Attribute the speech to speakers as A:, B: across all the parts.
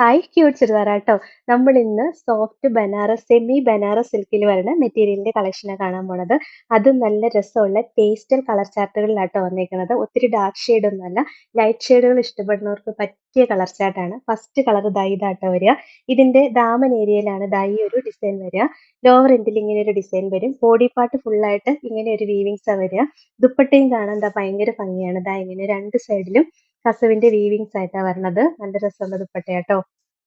A: Hi cute ചുരിദാറാട്ടോ. നമ്മൾ ഇന്ന് soft Banaras semi Banaras സിൽക്കിൽ വരുന്ന മെറ്റീരിയലിന്റെ കളക്ഷനാണ് കാണാൻ പോണത്. അതും നല്ല രസമുള്ള പേസ്റ്റൽ കളർ ചാർട്ടുകളിലാട്ടോ വന്നേക്കുന്നത്. ഒത്തിരി ഡാർക്ക് ഷെയ്ഡ് ഒന്നുമല്ല, ലൈറ്റ് ഷെയ്ഡുകൾ ഇഷ്ടപ്പെടുന്നവർക്ക് പറ്റിയ കളർ ചാർട്ടാണ്. ഫസ്റ്റ് കളർ ദാ ഇതാട്ടോ വരിക. ഇതിന്റെ ദാമൻ ഏരിയയിലാണ് ദാ ഈ ഒരു ഡിസൈൻ വരിക. ലോവർ എൻഡിൽ ഇങ്ങനെ ഒരു ഡിസൈൻ വരും. ബോഡി പാർട്ട് ഫുൾ ആയിട്ട് ഇങ്ങനെ ഒരു വീവിങ്സാ വരിക. ദുപ്പട്ടയും കാണാൻ ദാ ഭയങ്കര ഭംഗിയാണ്. ദാ ഇങ്ങനെ രണ്ട് സൈഡിലും കസവിന്റെ വീവിങ്സ് ആയിട്ടാ വരണത്. നല്ല രസമുള്ള ദുപ്പട്ടയാട്ടോ.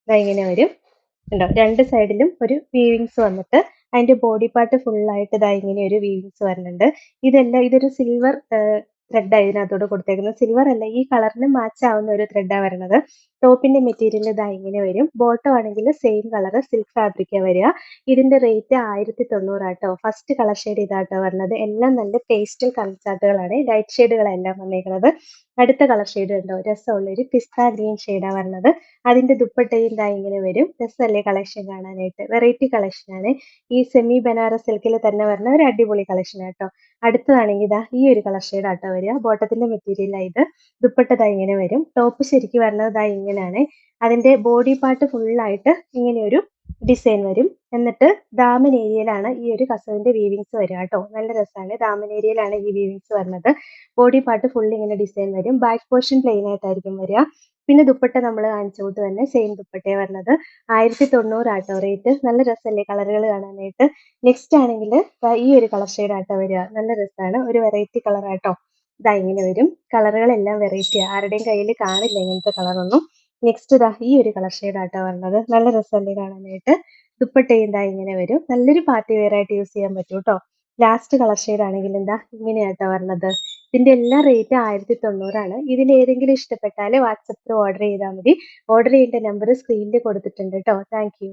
A: ദാ ഇങ്ങനെ വരും. കണ്ടോ? രണ്ട് സൈഡിലും ഒരു വീവിങ്സ് വന്നിട്ട് അതിന്റെ ബോഡി പാർട്ട് ഫുൾ ആയിട്ട് ദാ ഇങ്ങനെ ഒരു വീവിങ്സ് വരുന്നുണ്ട്. ഇതൊരു സിൽവർ ത്രെഡാ ഇതിനകത്തൂടെ കൊടുത്തേക്കുന്നത്. സിൽവർ അല്ല, ഈ കളറിന് മാച്ച് ആവുന്ന ഒരു ത്രെഡാ വരുന്നത്. ടോപ്പിന്റെ മെറ്റീരിയൽ ദാ ഇങ്ങനെ വരും. ബോട്ടം ആണെങ്കിൽ സെയിം കളർ സിൽക്ക് ഫാബ്രിക്കാ വരിക. ഇതിന്റെ റേറ്റ് 1090 ആട്ടോ. ഫസ്റ്റ് കളർ ഷെയ്ഡ് ഇതാട്ടോ വരുന്നത്. എല്ലാം നല്ല പേസ്റ്റൽ കളർ ചാർട്ടുകളാണ്. ലൈറ്റ് ഷെയ്ഡുകളെല്ലാം വന്നേക്കുന്നത്. അടുത്ത കളർ ഷെയ്ഡ് കണ്ടോ? രസമുള്ള ഒരു പിസ്ത ഗ്രീൻ ഷെയ്ഡാ വരുന്നത്. അതിന്റെ ദുപ്പട്ടയും ദാ ഇങ്ങനെ വരും. രസമല്ലേ കളക്ഷൻ കാണാനായിട്ട്? വെറൈറ്റി കളക്ഷനാണ്. ഈ സെമി ബനാറസ് സിൽക്കിൽ തന്നെ വരുന്ന ഒരു അടിപൊളി കളക്ഷൻ ആട്ടോ. അടുത്തതാണെങ്കിൽ ഇതാ ഈ ഒരു കളർ ഷെയ്ഡ് ആട്ടോ വരിക. ബോട്ടത്തിന്റെ മെറ്റീരിയൽ ഇത്. ദുപ്പട്ട ദാ ഇങ്ങനെ വരും. ടോപ്പ് ശരിക്കും വരുന്നത് ദാ ഇങ്ങനെയാണ്. അതിന്റെ ബോഡി പാർട്ട് ഫുൾ ആയിട്ട് ഇങ്ങനെ ഒരു ഡിസൈൻ വരും. എന്നിട്ട് ദാമൻ ഏരിയയിലാണ് ഈ ഒരു കസവിന്റെ വീവിങ്സ് വരിക കേട്ടോ. നല്ല രസമാണ്. ദാമൻ ഏരിയയിലാണ് ഈ വീവിങ്സ് വരുന്നത്. ബോഡി പാർട്ട് ഫുൾ ഇങ്ങനെ ഡിസൈൻ വരും. ബാക്ക് പോർഷൻ പ്ലെയിൻ ആയിട്ടായിരിക്കും വരിക. പിന്നെ ദുപ്പട്ട നമ്മൾ കാണിച്ച കൂട്ട് തന്നെ സെയിം ദുപ്പട്ടയാണ് വരുന്നത്. 1090 ആട്ടോ റേറ്റ്. നല്ല രസമല്ലേ കളറുകൾ കാണാനായിട്ട്? നെക്സ്റ്റ് ആണെങ്കിൽ ഈ ഒരു കളർ ഷെയ്ഡ് ആട്ടോ വരിക. നല്ല രസമാണ്. ഒരു വെറൈറ്റി കളർ ആട്ടോ. ഇതാ ഇങ്ങനെ വരും. കളറുകളെല്ലാം വെറൈറ്റിയാണ്. ആരുടെയും കയ്യിൽ കാണില്ല ഇങ്ങനത്തെ കളറൊന്നും. നെക്സ്റ്റ് ഇതാ ഈ ഒരു കളർ ഷെയ്ഡ് ആട്ടോ വരുന്നത്. നല്ല രസമല്ലേ കാണാനായിട്ട്? ദുപ്പട്ടയും ഇതാ ഇങ്ങനെ വരും. നല്ലൊരു പാർട്ടി വെയർ ആയിട്ട് യൂസ് ചെയ്യാൻ പറ്റും കേട്ടോ. ലാസ്റ്റ് കളർ ഷെയ്ഡ് ആണെങ്കിൽ എന്താ ഇങ്ങനെയാട്ടോ വരുന്നത്. ഇതിന്റെ എല്ലാം റേറ്റ് 1090 ആണ്. ഇതിൽ ഏതെങ്കിലും ഇഷ്ടപ്പെട്ടാൽ വാട്സപ്പിൽ ഓർഡർ ചെയ്താൽ മതി. ഓർഡർ ചെയ്യേണ്ട നമ്പർ സ്ക്രീനിൽ കൊടുത്തിട്ടുണ്ട് കേട്ടോ. Thank you.